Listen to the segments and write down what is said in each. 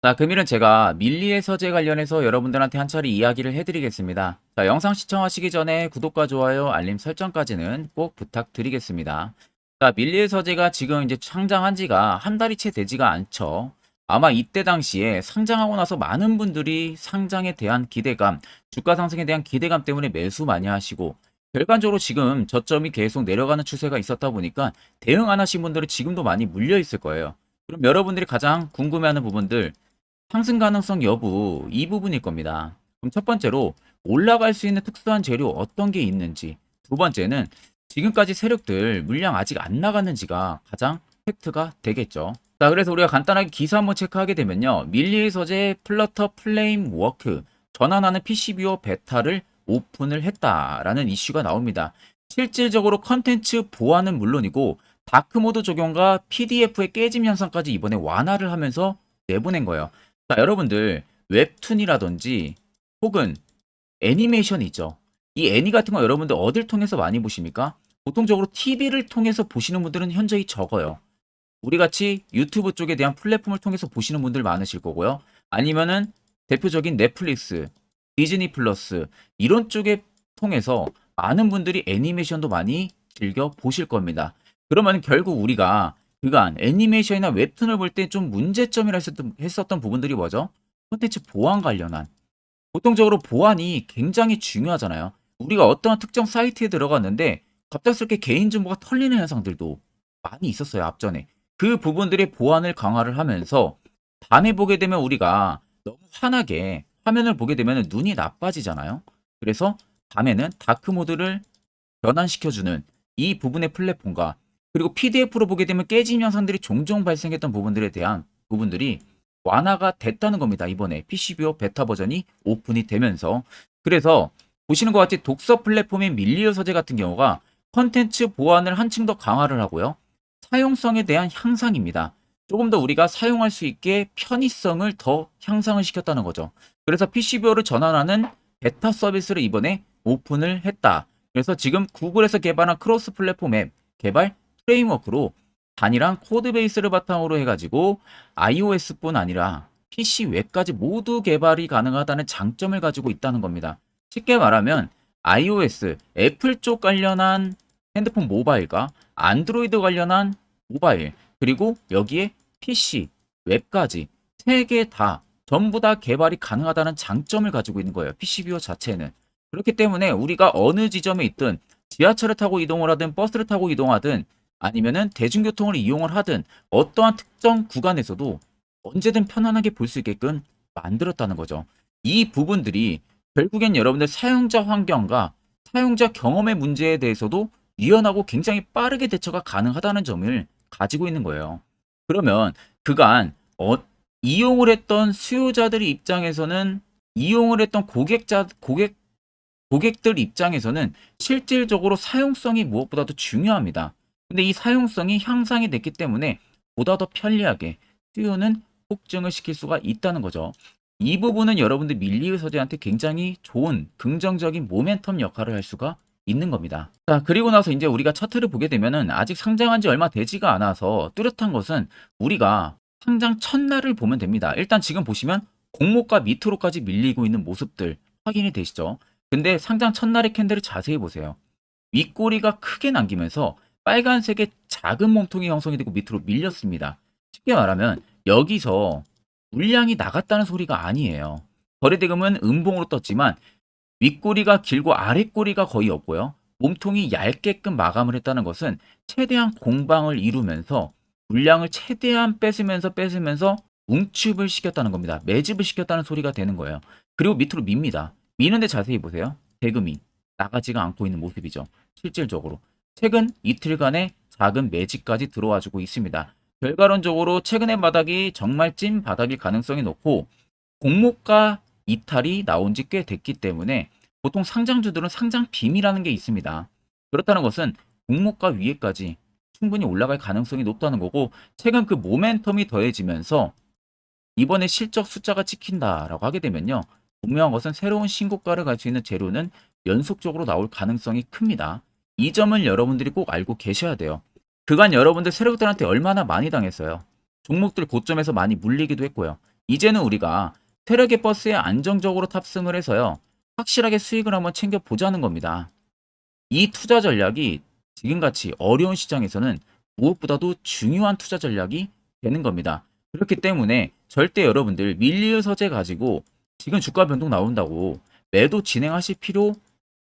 자, 금일은 제가 밀리의 서재 관련해서 여러분들한테 한 차례 이야기를 해드리겠습니다. 자, 영상 시청하시기 전에 구독과 좋아요, 알림 설정까지는 꼭 부탁드리겠습니다. 자, 밀리의 서재가 지금 이제 상장한 지가 한 달이 채 되지가 않죠. 아마 이때 당시에 상장하고 나서 많은 분들이 상장에 대한 기대감, 주가 상승에 대한 기대감 때문에 매수 많이 하시고, 결과적으로 지금 저점이 계속 내려가는 추세가 있었다 보니까 대응 안 하신 분들은 지금도 많이 물려 있을 거예요. 그럼 여러분들이 가장 궁금해하는 부분들, 상승 가능성 여부 이 부분일 겁니다. 그럼 첫 번째로 올라갈 수 있는 특수한 재료 어떤 게 있는지, 두 번째는 지금까지 세력들 물량 아직 안 나갔는지가 가장 팩트가 되겠죠. 자, 그래서 우리가 간단하게 기사 한번 체크하게 되면요. 밀리의 서재 플러터 플레임 워크 전환하는 PCBO 베타를 오픈을 했다라는 이슈가 나옵니다. 실질적으로 컨텐츠 보안은 물론이고 다크모드 적용과 PDF의 깨짐 현상까지 이번에 완화를 하면서 내보낸 거예요. 자, 여러분들 웹툰이라든지 혹은 애니메이션이 있죠. 이 애니 같은 거 여러분들 어딜 통해서 많이 보십니까? 보통적으로 TV를 통해서 보시는 분들은 현저히 적어요. 우리 같이 유튜브 쪽에 대한 플랫폼을 통해서 보시는 분들 많으실 거고요. 아니면은 대표적인 넷플릭스, 디즈니 플러스 이런 쪽에 통해서 많은 분들이 애니메이션도 많이 즐겨 보실 겁니다. 그러면 결국 우리가 그간 애니메이션이나 웹툰을 볼 때 좀 문제점이라 했었던 부분들이 뭐죠? 콘텐츠 보안 관련한. 보통적으로 보안이 굉장히 중요하잖아요. 우리가 어떠한 특정 사이트에 들어갔는데 갑작스럽게 개인정보가 털리는 현상들도 많이 있었어요, 앞전에. 그 부분들의 보안을 강화를 하면서 밤에 보게 되면 우리가 너무 환하게 화면을 보게 되면 눈이 나빠지잖아요. 그래서 밤에는 다크 모드를 변환시켜주는 이 부분의 플랫폼과 그리고 PDF로 보게 되면 깨짐 현상들이 종종 발생했던 부분들에 대한 부분들이 완화가 됐다는 겁니다. 이번에 PCBO 베타 버전이 오픈이 되면서. 그래서 보시는 것 같이 독서 플랫폼인 밀리어 서재 같은 경우가 컨텐츠 보안을 한층 더 강화를 하고요. 사용성에 대한 향상입니다. 조금 더 우리가 사용할 수 있게 편의성을 더 향상을 시켰다는 거죠. 그래서 PCBO를 전환하는 베타 서비스를 이번에 오픈을 했다. 그래서 지금 구글에서 개발한 크로스 플랫폼 앱 개발 프레임워크로 단일한 코드 베이스를 바탕으로 해가지고 iOS뿐 아니라 PC 웹까지 모두 개발이 가능하다는 장점을 가지고 있다는 겁니다. 쉽게 말하면 iOS, 애플 쪽 관련한 핸드폰 모바일과 안드로이드 관련한 모바일, 그리고 여기에 PC, 웹까지 세 개 다 전부 다 개발이 가능하다는 장점을 가지고 있는 거예요. PCBO 자체는. 그렇기 때문에 우리가 어느 지점에 있든 지하철을 타고 이동을 하든 버스를 타고 이동하든 아니면은 대중교통을 이용을 하든 어떠한 특정 구간에서도 언제든 편안하게 볼 수 있게끔 만들었다는 거죠. 이 부분들이 결국엔 여러분들 사용자 환경과 사용자 경험의 문제에 대해서도 유연하고 굉장히 빠르게 대처가 가능하다는 점을 가지고 있는 거예요. 그러면 그간 이용을 했던 수요자들의 입장에서는 이용을 했던 고객들 입장에서는 실질적으로 사용성이 무엇보다도 중요합니다. 근데 이 사용성이 향상이 됐기 때문에 보다 더 편리하게 수요는 폭증을 시킬 수가 있다는 거죠. 이 부분은 여러분들 밀리의 서재한테 굉장히 좋은 긍정적인 모멘텀 역할을 할 수가 있는 겁니다. 자, 그리고 나서 이제 우리가 차트를 보게 되면은 아직 상장한 지 얼마 되지가 않아서 뚜렷한 것은 우리가 상장 첫날을 보면 됩니다. 일단 지금 보시면 공모가 밑으로까지 밀리고 있는 모습들 확인이 되시죠? 근데 상장 첫날의 캔들을 자세히 보세요. 윗꼬리가 크게 남기면서 빨간색의 작은 몸통이 형성이 되고 밑으로 밀렸습니다. 쉽게 말하면 여기서 물량이 나갔다는 소리가 아니에요. 거래대금은 음봉으로 떴지만 윗꼬리가 길고 아랫꼬리가 거의 없고요. 몸통이 얇게끔 마감을 했다는 것은 최대한 공방을 이루면서 물량을 최대한 뺏으면서 웅축을 시켰다는 겁니다. 매집을 시켰다는 소리가 되는 거예요. 그리고 밑으로 밉니다. 미는데 자세히 보세요. 대금이 나가지가 않고 있는 모습이죠. 실질적으로. 최근 이틀간의 작은 매집까지 들어와주고 있습니다. 결과론적으로 최근의 바닥이 정말 찐 바닥일 가능성이 높고 공모가 이탈이 나온 지 꽤 됐기 때문에 보통 상장주들은 상장 빔이라는 게 있습니다. 그렇다는 것은 공모가 위에까지 충분히 올라갈 가능성이 높다는 거고 최근 그 모멘텀이 더해지면서 이번에 실적 숫자가 찍힌다라고 하게 되면요. 분명한 것은 새로운 신고가를 갈 수 있는 재료는 연속적으로 나올 가능성이 큽니다. 이 점을 여러분들이 꼭 알고 계셔야 돼요. 그간 여러분들 세력들한테 얼마나 많이 당했어요. 종목들 고점에서 많이 물리기도 했고요. 이제는 우리가 세력의 버스에 안정적으로 탑승을 해서요. 확실하게 수익을 한번 챙겨보자는 겁니다. 이 투자 전략이 지금같이 어려운 시장에서는 무엇보다도 중요한 투자 전략이 되는 겁니다. 그렇기 때문에 절대 여러분들 밀리의 서재 가지고 지금 주가 변동 나온다고 매도 진행하실 필요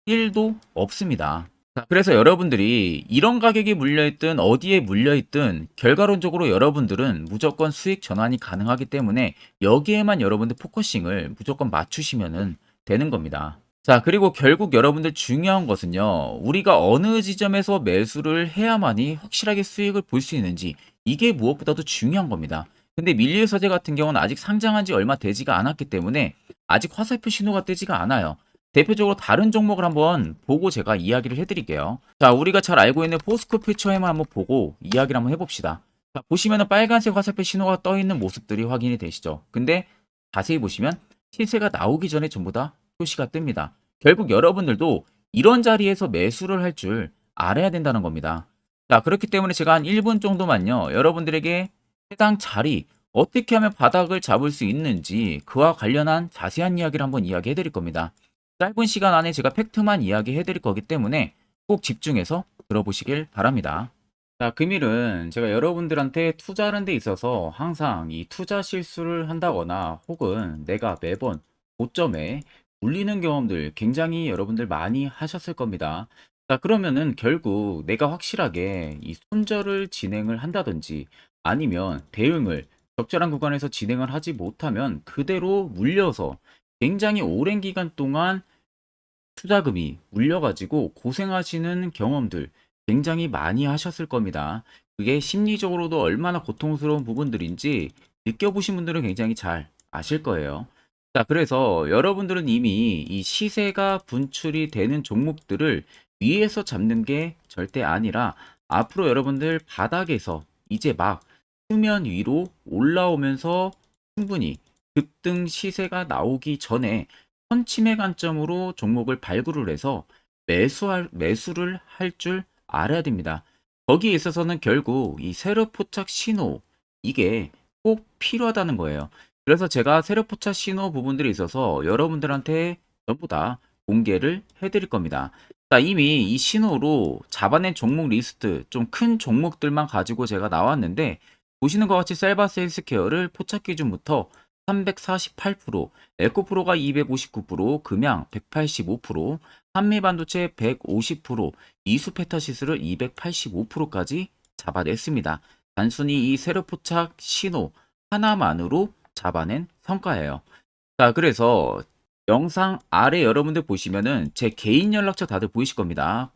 1도 없습니다. 자, 그래서 여러분들이 이런 가격이 물려있든 어디에 물려있든 결과론적으로 여러분들은 무조건 수익 전환이 가능하기 때문에 여기에만 여러분들 포커싱을 무조건 맞추시면 되는 겁니다. 자, 그리고 결국 여러분들 중요한 것은요. 우리가 어느 지점에서 매수를 해야만이 확실하게 수익을 볼 수 있는지 이게 무엇보다도 중요한 겁니다. 근데 밀리의 서재 같은 경우는 아직 상장한 지 얼마 되지가 않았기 때문에 아직 화살표 신호가 뜨지가 않아요. 대표적으로 다른 종목을 한번 보고 제가 이야기를 해드릴게요. 자, 우리가 잘 알고 있는 포스코 퓨처에만 한번 보고 이야기를 한번 해봅시다. 자, 보시면은 빨간색 화살표 신호가 떠 있는 모습들이 확인이 되시죠. 근데 자세히 보시면 시세가 나오기 전에 전부 다 표시가 뜹니다. 결국 여러분들도 이런 자리에서 매수를 할 줄 알아야 된다는 겁니다. 자, 그렇기 때문에 제가 한 1분 정도만요. 여러분들에게 해당 자리 어떻게 하면 바닥을 잡을 수 있는지 그와 관련한 자세한 이야기를 한번 이야기해 드릴 겁니다. 짧은 시간 안에 제가 팩트만 이야기해 드릴 거기 때문에 꼭 집중해서 들어보시길 바랍니다. 자, 금일은 제가 여러분들한테 투자하는 데 있어서 항상 이 투자 실수를 한다거나 혹은 내가 매번 고점에 물리는 경험들 굉장히 여러분들 많이 하셨을 겁니다. 자, 그러면은 결국 내가 확실하게 이 손절을 진행을 한다든지 아니면 대응을 적절한 구간에서 진행을 하지 못하면 그대로 물려서 굉장히 오랜 기간 동안 투자금이 물려가지고 고생하시는 경험들 굉장히 많이 하셨을 겁니다. 그게 심리적으로도 얼마나 고통스러운 부분들인지 느껴보신 분들은 굉장히 잘 아실 거예요. 자, 그래서 여러분들은 이미 이 시세가 분출이 되는 종목들을 위에서 잡는 게 절대 아니라 앞으로 여러분들 바닥에서 이제 막 수면 위로 올라오면서 충분히 급등 시세가 나오기 전에 선침의 관점으로 종목을 발굴을 해서 매수를 할 줄 알아야 됩니다. 거기에 있어서는 결국 이 세력 포착 신호 이게 꼭 필요하다는 거예요. 그래서 제가 세력 포착 신호 부분들이 있어서 여러분들한테 전부 다 공개를 해드릴 겁니다. 자, 이미 이 신호로 잡아낸 종목 리스트 좀 큰 종목들만 가지고 제가 나왔는데 보시는 것 같이 셀바스 헬스케어를 포착 기준부터 348%, 에코프로가 259%, 금양 185%, 한미반도체 150%, 이수페타시스를 285%까지 잡아냈습니다. 단순히 이 세력포착 신호 하나만으로 잡아낸 성과예요. 자, 그래서 영상 아래 여러분들 보시면은 제 개인 연락처 다들 보이실 겁니다.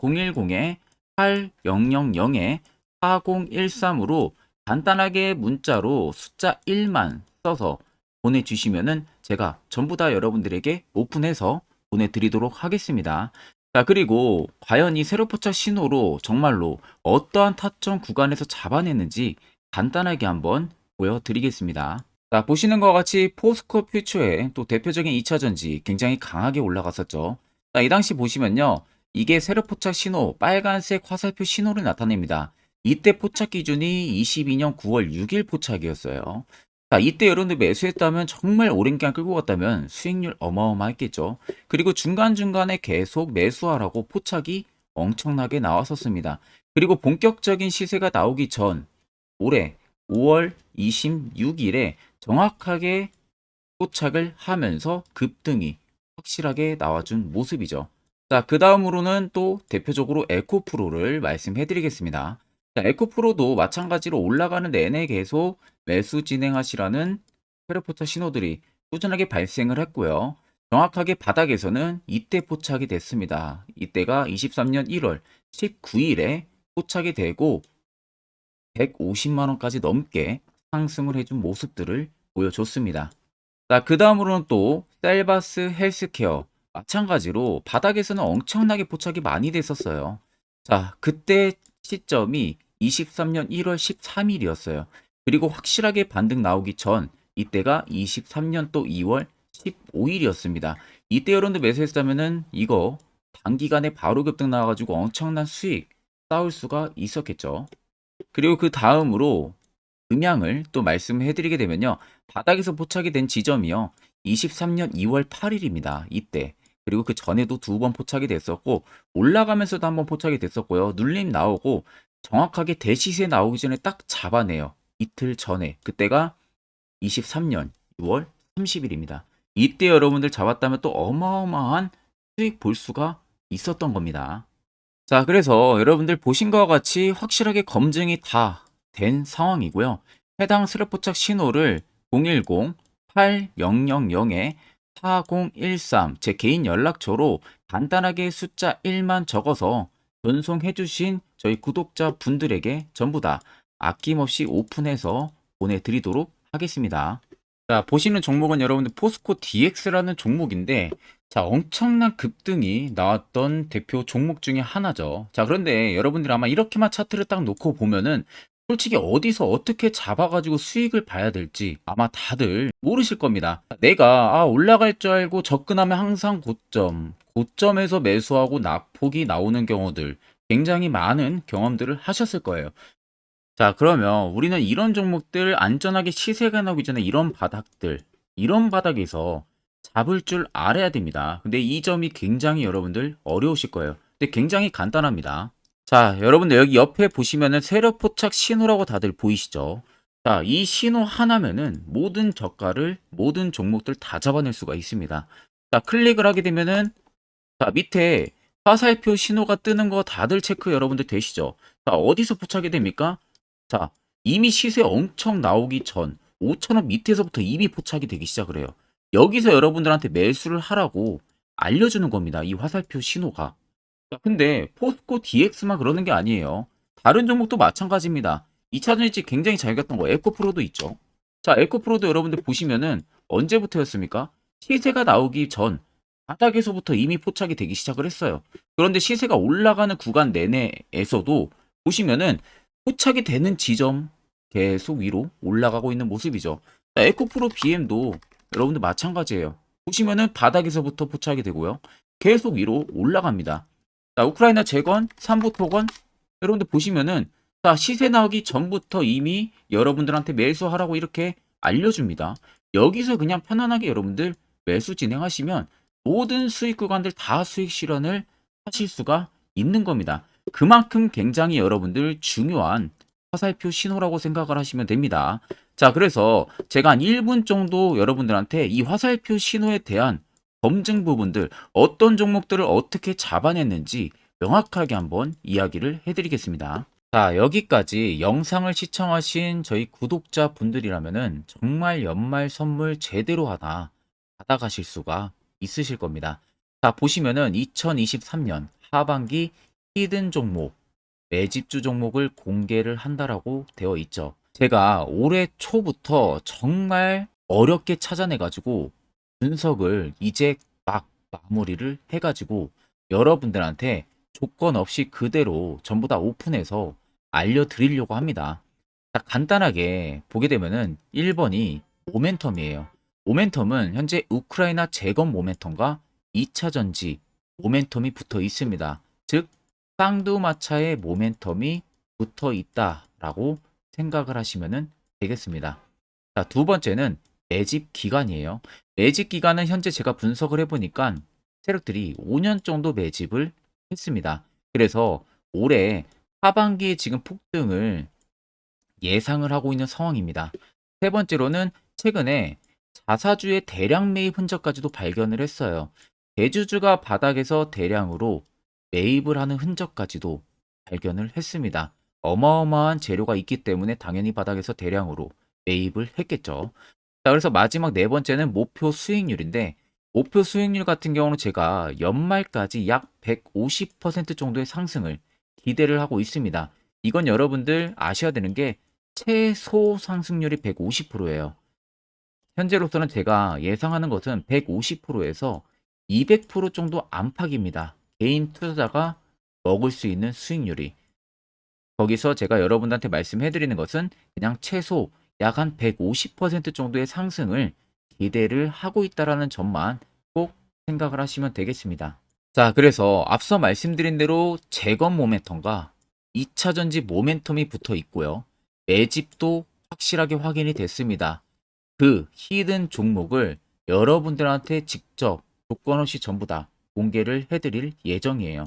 010-8000-4013으로 간단하게 문자로 숫자 1만 써서 보내주시면은 제가 전부 다 여러분들에게 오픈해서 보내드리도록 하겠습니다. 자, 그리고 과연 이 세로포착 신호로 정말로 어떠한 타점 구간에서 잡아냈는지 간단하게 한번 보여드리겠습니다. 자, 보시는 것과 같이 포스코 퓨처의 또 대표적인 2차전지 굉장히 강하게 올라갔었죠. 자, 이 당시 보시면요. 이게 세로포착 신호, 빨간색 화살표 신호를 나타냅니다. 이때 포착 기준이 22년 9월 6일 포착이었어요. 자, 이때 여러분들 매수했다면 정말 오랜 기간 끌고 갔다면 수익률 어마어마했겠죠. 그리고 중간중간에 계속 매수하라고 포착이 엄청나게 나왔었습니다. 그리고 본격적인 시세가 나오기 전 올해 5월 26일에 정확하게 포착을 하면서 급등이 확실하게 나와준 모습이죠. 자, 그 다음으로는 또 대표적으로 에코프로를 말씀해 드리겠습니다. 자, 에코프로도 마찬가지로 올라가는 내내 계속 매수 진행하시라는 페르포터 신호들이 꾸준하게 발생을 했고요. 정확하게 바닥에서는 이때 포착이 됐습니다. 이때가 23년 1월 19일에 포착이 되고 150만원까지 넘게 상승을 해준 모습들을 보여줬습니다. 자, 그 다음으로는 또 셀바스 헬스케어 마찬가지로 바닥에서는 엄청나게 포착이 많이 됐었어요. 자, 그때 시점이 23년 1월 13일이었어요. 그리고 확실하게 반등 나오기 전 이때가 23년 또 2월 15일이었습니다. 이때 여러분들 매수했다면은 이거 단기간에 바로 급등 나와가지고 엄청난 수익 쌓을 수가 있었겠죠. 그리고 그 다음으로 음향을 또 말씀해 드리게 되면요. 바닥에서 포착이 된 지점이요. 23년 2월 8일입니다. 이때. 그리고 그 전에도 두 번 포착이 됐었고 올라가면서도 한번 포착이 됐었고요. 눌림 나오고 정확하게 대시세 나오기 전에 딱 잡아내요. 이틀 전에. 그때가 23년 6월 30일입니다. 이때 여러분들 잡았다면 또 어마어마한 수익 볼 수가 있었던 겁니다. 자, 그래서 여러분들 보신 것과 같이 확실하게 검증이 다 된 상황이고요. 해당 스랩 포착 신호를 010-8000-4013 제 개인 연락처로 간단하게 숫자 1만 적어서 전송해 주신 저희 구독자 분들에게 전부 다 아낌없이 오픈해서 보내드리도록 하겠습니다. 자, 보시는 종목은 여러분들 포스코 DX라는 종목인데 자, 엄청난 급등이 나왔던 대표 종목 중에 하나죠. 자, 그런데 여러분들 아마 이렇게만 차트를 딱 놓고 보면은 솔직히 어디서 어떻게 잡아가지고 수익을 봐야 될지 아마 다들 모르실 겁니다. 내가 올라갈 줄 알고 접근하면 항상 고점에서 매수하고 낙폭이 나오는 경우들 굉장히 많은 경험들을 하셨을 거예요. 자, 그러면 우리는 이런 종목들 안전하게 시세가 나오기 전에 이런 바닥에서 잡을 줄 알아야 됩니다. 근데 이 점이 굉장히 여러분들 어려우실 거예요. 근데 굉장히 간단합니다. 자, 여러분들 여기 옆에 보시면은 세력 포착 신호라고 다들 보이시죠? 자, 이 신호 하나면은 모든 저가를, 모든 종목들 다 잡아낼 수가 있습니다. 자, 클릭을 하게 되면은 자, 밑에 화살표 신호가 뜨는 거 다들 체크 여러분들 되시죠? 자, 어디서 포착이 됩니까? 자, 이미 시세 엄청 나오기 전 5,000원 밑에서부터 이미 포착이 되기 시작을 해요. 여기서 여러분들한테 매수를 하라고 알려주는 겁니다. 이 화살표 신호가. 자, 근데 포스코 DX만 그러는 게 아니에요. 다른 종목도 마찬가지입니다. 2차 전지 굉장히 잘 갔던 거 에코프로도 있죠. 자, 에코프로도 여러분들 보시면은 언제부터였습니까? 시세가 나오기 전 바닥에서부터 이미 포착이 되기 시작을 했어요. 그런데 시세가 올라가는 구간 내내에서도 보시면은 포착이 되는 지점 계속 위로 올라가고 있는 모습이죠. 자, 에코프로 BM도 여러분들 마찬가지예요. 보시면은 바닥에서부터 포착이 되고요. 계속 위로 올라갑니다. 자, 우크라이나 재건, 삼부 토건 여러분들 보시면은 자, 시세 나오기 전부터 이미 여러분들한테 매수하라고 이렇게 알려줍니다. 여기서 그냥 편안하게 여러분들 매수 진행하시면 모든 수익 구간들 다 수익 실현을 하실 수가 있는 겁니다. 그만큼 굉장히 여러분들 중요한 화살표 신호라고 생각을 하시면 됩니다. 자, 그래서 제가 한 1분 정도 여러분들한테 이 화살표 신호에 대한 검증 부분들, 어떤 종목들을 어떻게 잡아냈는지 명확하게 한번 이야기를 해드리겠습니다. 자, 여기까지 영상을 시청하신 저희 구독자 분들이라면은 정말 연말 선물 제대로 하나 받아가실 수가 있으실 겁니다. 자, 보시면은 2023년 하반기 히든 종목, 매집주 종목을 공개를 한다라고 되어 있죠. 제가 올해 초부터 정말 어렵게 찾아내가지고 분석을 이제 막 마무리를 해가지고 여러분들한테 조건 없이 그대로 전부 다 오픈해서 알려드리려고 합니다. 자, 간단하게 보게 되면은 1번이 모멘텀이에요. 모멘텀은 현재 우크라이나 재건 모멘텀과 2차 전지 모멘텀이 붙어 있습니다. 즉 쌍두마차의 모멘텀이 붙어 있다라고 생각을 하시면 되겠습니다. 자, 두 번째는 매집 기간이에요. 매집 기간은 현재 제가 분석을 해보니까 세력들이 5년 정도 매집을 했습니다. 그래서 올해 하반기에 지금 폭등을 예상을 하고 있는 상황입니다. 세 번째로는 최근에 자사주의 대량 매입 흔적까지도 발견을 했어요. 대주주가 바닥에서 대량으로 매입을 하는 흔적까지도 발견을 했습니다. 어마어마한 재료가 있기 때문에 당연히 바닥에서 대량으로 매입을 했겠죠. 자, 그래서 마지막 네 번째는 목표 수익률인데 목표 수익률 같은 경우는 제가 연말까지 약 150% 정도의 상승을 기대를 하고 있습니다. 이건 여러분들 아셔야 되는 게 최소 상승률이 150%예요. 현재로서는 제가 예상하는 것은 150%에서 200% 정도 안팎입니다. 개인 투자자가 먹을 수 있는 수익률이. 거기서 제가 여러분들한테 말씀해 드리는 것은 그냥 최소 약 한 150% 정도의 상승을 기대를 하고 있다라는 점만 꼭 생각을 하시면 되겠습니다. 자, 그래서 앞서 말씀드린 대로 재건 모멘텀과 2차 전지 모멘텀이 붙어 있고요. 매집도 확실하게 확인이 됐습니다. 그 히든 종목을 여러분들한테 직접 조건 없이 전부 다 공개를 해드릴 예정이에요.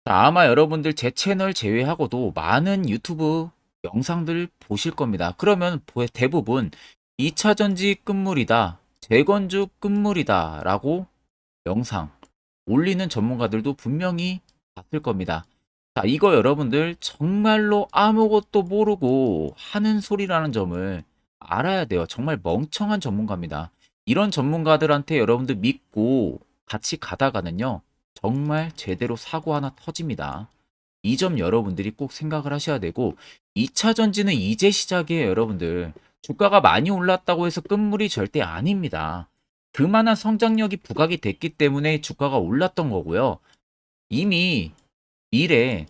자, 아마 여러분들 제 채널 제외하고도 많은 유튜브 영상들 보실 겁니다. 그러면 대부분 2차 전지 끝물이다, 재건주 끝물이다 라고 영상 올리는 전문가들도 분명히 봤을 겁니다. 자, 이거 여러분들 정말로 아무것도 모르고 하는 소리라는 점을 알아야 돼요. 정말 멍청한 전문가입니다. 이런 전문가들한테 여러분들 믿고 같이 가다가는요, 정말 제대로 사고 하나 터집니다. 이 점 여러분들이 꼭 생각을 하셔야 되고, 2차 전지는 이제 시작이에요, 여러분들. 주가가 많이 올랐다고 해서 끝물이 절대 아닙니다. 그만한 성장력이 부각이 됐기 때문에 주가가 올랐던 거고요. 이미 미래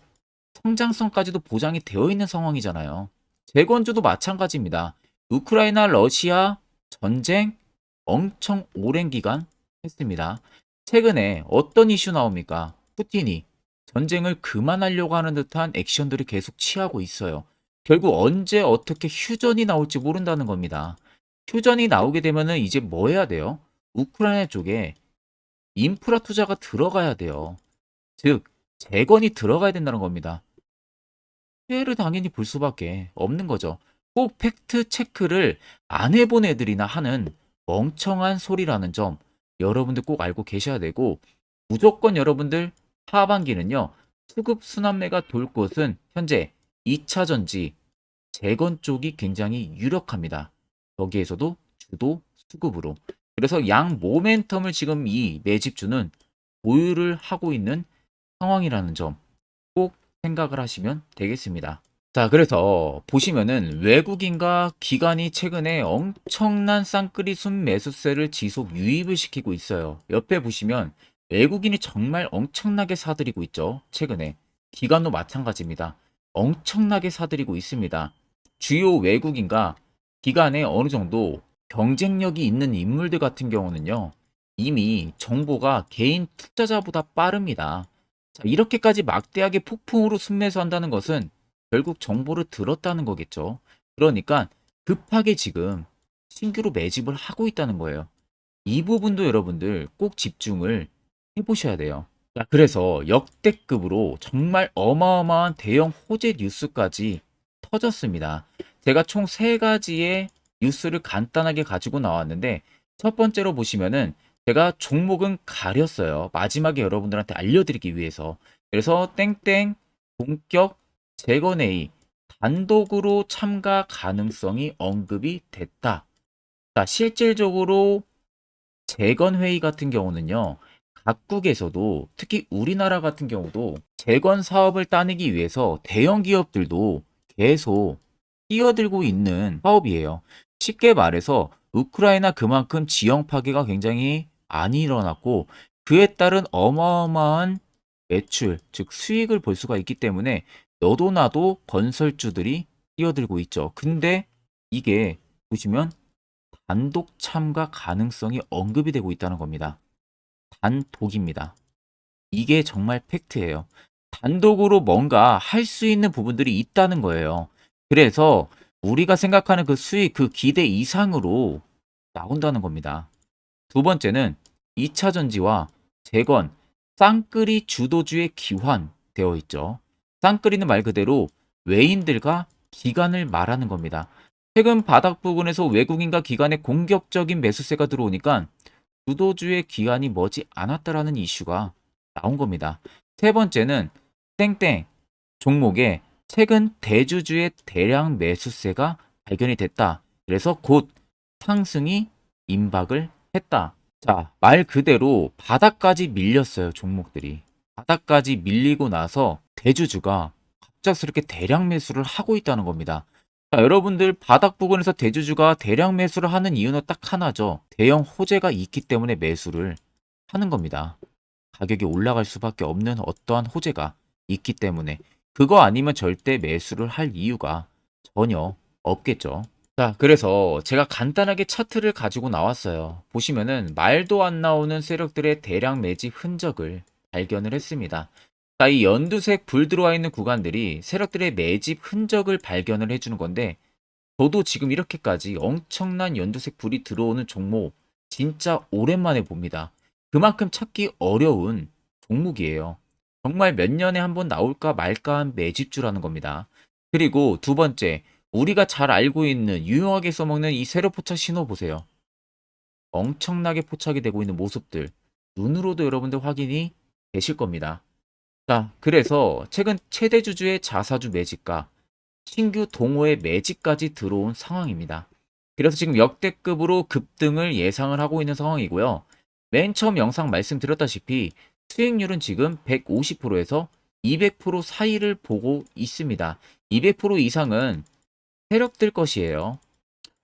성장성까지도 보장이 되어 있는 상황이잖아요. 재건주도 마찬가지입니다. 우크라이나 러시아 전쟁 엄청 오랜 기간 했습니다. 최근에 어떤 이슈 나옵니까? 푸틴이 전쟁을 그만하려고 하는 듯한 액션들을 계속 취하고 있어요. 결국 언제 어떻게 휴전이 나올지 모른다는 겁니다. 휴전이 나오게 되면은 이제 뭐 해야 돼요? 우크라이나 쪽에 인프라 투자가 들어가야 돼요. 즉, 재건이 들어가야 된다는 겁니다. 피해를 당연히 볼 수밖에 없는 거죠. 꼭 팩트 체크를 안 해본 애들이나 하는 멍청한 소리라는 점 여러분들 꼭 알고 계셔야 되고, 무조건 여러분들 하반기는요, 수급 순환매가 돌 곳은 현재 2차 전지, 재건 쪽이 굉장히 유력합니다. 여기에서도 주도 수급으로. 그래서 양 모멘텀을 지금 이 매집주는 보유를 하고 있는 상황이라는 점 꼭 생각을 하시면 되겠습니다. 자, 그래서 보시면은 외국인과 기관이 최근에 엄청난 쌍끌이 순매수세를 지속 유입을 시키고 있어요. 옆에 보시면 외국인이 정말 엄청나게 사들이고 있죠. 최근에. 기관도 마찬가지입니다. 엄청나게 사들이고 있습니다. 주요 외국인과 기관에 어느 정도 경쟁력이 있는 인물들 같은 경우는요, 이미 정보가 개인 투자자보다 빠릅니다. 자, 이렇게까지 막대하게 폭풍으로 순매수한다는 것은 결국 정보를 들었다는 거겠죠. 그러니까 급하게 지금 신규로 매집을 하고 있다는 거예요. 이 부분도 여러분들 꼭 집중을 해보셔야 돼요. 자, 그래서 역대급으로 정말 어마어마한 대형 호재 뉴스까지 터졌습니다. 제가 총 3가지의 뉴스를 간단하게 가지고 나왔는데, 첫 번째로 보시면은 제가 종목은 가렸어요. 마지막에 여러분들한테 알려드리기 위해서. 그래서 땡땡 본격 재건회의 단독으로 참가 가능성이 언급이 됐다. 자, 실질적으로 재건회의 같은 경우는요, 각국에서도 특히 우리나라 같은 경우도 재건 사업을 따내기 위해서 대형 기업들도 계속 뛰어들고 있는 사업이에요. 쉽게 말해서 우크라이나 그만큼 지형 파괴가 굉장히 많이 일어났고, 그에 따른 어마어마한 매출, 즉 수익을 볼 수가 있기 때문에 너도 나도 건설주들이 뛰어들고 있죠. 근데 이게 보시면 단독 참가 가능성이 언급이 되고 있다는 겁니다. 단독입니다. 이게 정말 팩트예요. 단독으로 뭔가 할 수 있는 부분들이 있다는 거예요. 그래서 우리가 생각하는 그 수익, 그 기대 이상으로 나온다는 겁니다. 두 번째는 2차 전지와 재건, 쌍끌이 주도주의 기환되어 있죠. 쌍끌이는 말 그대로 외인들과 기관을 말하는 겁니다. 최근 바닥 부근에서 외국인과 기관의 공격적인 매수세가 들어오니까 주도주의 기관이 머지 않았다라는 이슈가 나온 겁니다. 세 번째는 땡땡 종목에 최근 대주주의 대량 매수세가 발견이 됐다. 그래서 곧 상승이 임박을 했다. 자, 말 그대로 바닥까지 밀렸어요, 종목들이. 바닥까지 밀리고 나서 대주주가 갑작스럽게 대량 매수를 하고 있다는 겁니다. 자, 여러분들 바닥 부근에서 대주주가 대량 매수를 하는 이유는 딱 하나죠. 대형 호재가 있기 때문에 매수를 하는 겁니다. 가격이 올라갈 수밖에 없는 어떠한 호재가 있기 때문에. 그거 아니면 절대 매수를 할 이유가 전혀 없겠죠. 자, 그래서 제가 간단하게 차트를 가지고 나왔어요. 보시면은 말도 안 나오는 세력들의 대량 매집 흔적을 발견을 했습니다. 자, 이 연두색 불 들어와 있는 구간들이 세력들의 매집 흔적을 발견을 해주는 건데, 저도 지금 이렇게까지 엄청난 연두색 불이 들어오는 종목 진짜 오랜만에 봅니다. 그만큼 찾기 어려운 종목이에요. 정말 몇 년에 한 번 나올까 말까 한 매집주라는 겁니다. 그리고 두 번째, 우리가 잘 알고 있는 유용하게 써먹는 이 세로 포착 신호 보세요. 엄청나게 포착이 되고 있는 모습들 눈으로도 여러분들 확인이 되실 겁니다. 자, 그래서 최근 최대 주주의 자사주 매집과 신규 동호회 매집까지 들어온 상황입니다. 그래서 지금 역대급으로 급등을 예상을 하고 있는 상황이고요. 맨 처음 영상 말씀드렸다시피 수익률은 지금 150%에서 200% 사이를 보고 있습니다. 200% 이상은 세력들 것이에요.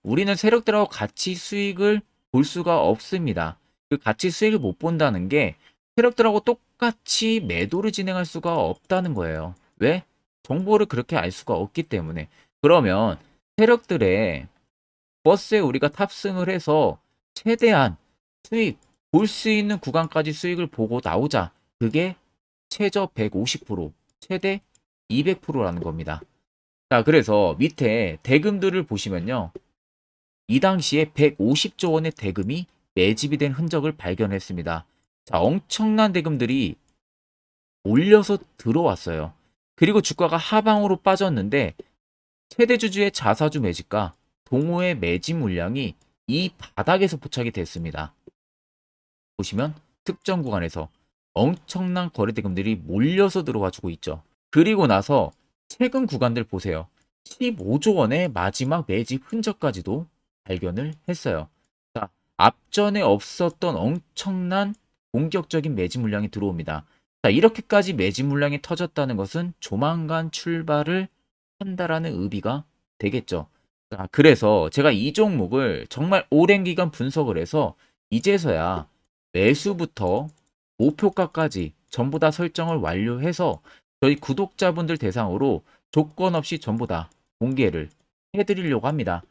우리는 세력들하고 같이 수익을 볼 수가 없습니다. 그 같이 수익을 못 본다는 게 세력들하고 똑같이 매도를 진행할 수가 없다는 거예요. 왜? 정보를 그렇게 알 수가 없기 때문에. 그러면 세력들의 버스에 우리가 탑승을 해서 최대한 수익 볼 수 있는 구간까지 수익을 보고 나오자. 그게 최저 150%, 최대 200%라는 겁니다. 자, 그래서 밑에 대금들을 보시면요. 이 당시에 150조 원의 대금이 매집이 된 흔적을 발견했습니다. 자, 엄청난 대금들이 올려서 들어왔어요. 그리고 주가가 하방으로 빠졌는데 최대 주주의 자사주 매집과 동호회 매집 물량이 이 바닥에서 포착이 됐습니다. 보시면 특정 구간에서 엄청난 거래 대금들이 몰려서 들어와 주고 있죠. 그리고 나서 최근 구간들 보세요. 15조 원의 마지막 매집 흔적까지도 발견을 했어요. 자, 앞전에 없었던 엄청난 공격적인 매집 물량이 들어옵니다. 자, 이렇게까지 매집 물량이 터졌다는 것은 조만간 출발을 한다라는 의미가 되겠죠. 자, 그래서 제가 이 종목을 정말 오랜 기간 분석을 해서 이제서야 매수부터 목표가까지 전부 다 설정을 완료해서 저희 구독자분들 대상으로 조건 없이 전부 다 공개를 해드리려고 합니다.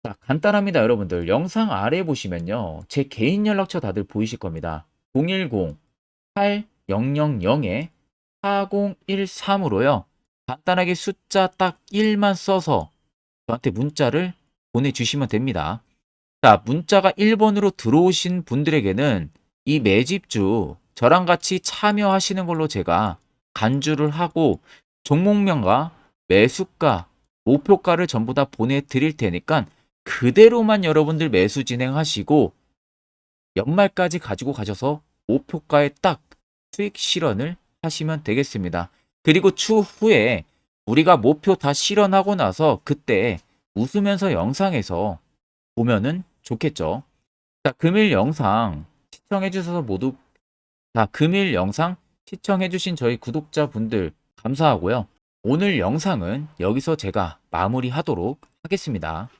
자, 간단합니다, 여러분들. 영상 아래 보시면요. 제 개인 연락처 다들 보이실 겁니다. 010-8013-4013으로요. 간단하게 숫자 딱 1만 써서 저한테 문자를 보내주시면 됩니다. 자, 문자가 1번으로 들어오신 분들에게는 이 매집주 저랑 같이 참여하시는 걸로 제가 간주를 하고 종목명과 매수가, 목표가를 전부 다 보내드릴 테니까 그대로만 여러분들 매수 진행하시고 연말까지 가지고 가셔서 목표가에 딱 수익 실현을 하시면 되겠습니다. 그리고 추후에 우리가 목표 다 실현하고 나서 그때 웃으면서 영상에서 보면은 좋겠죠. 자, 금일 영상 시청해주셔서 모두 금일 영상 시청해주신 저희 구독자분들 감사하고요. 오늘 영상은 여기서 제가 마무리하도록 하겠습니다.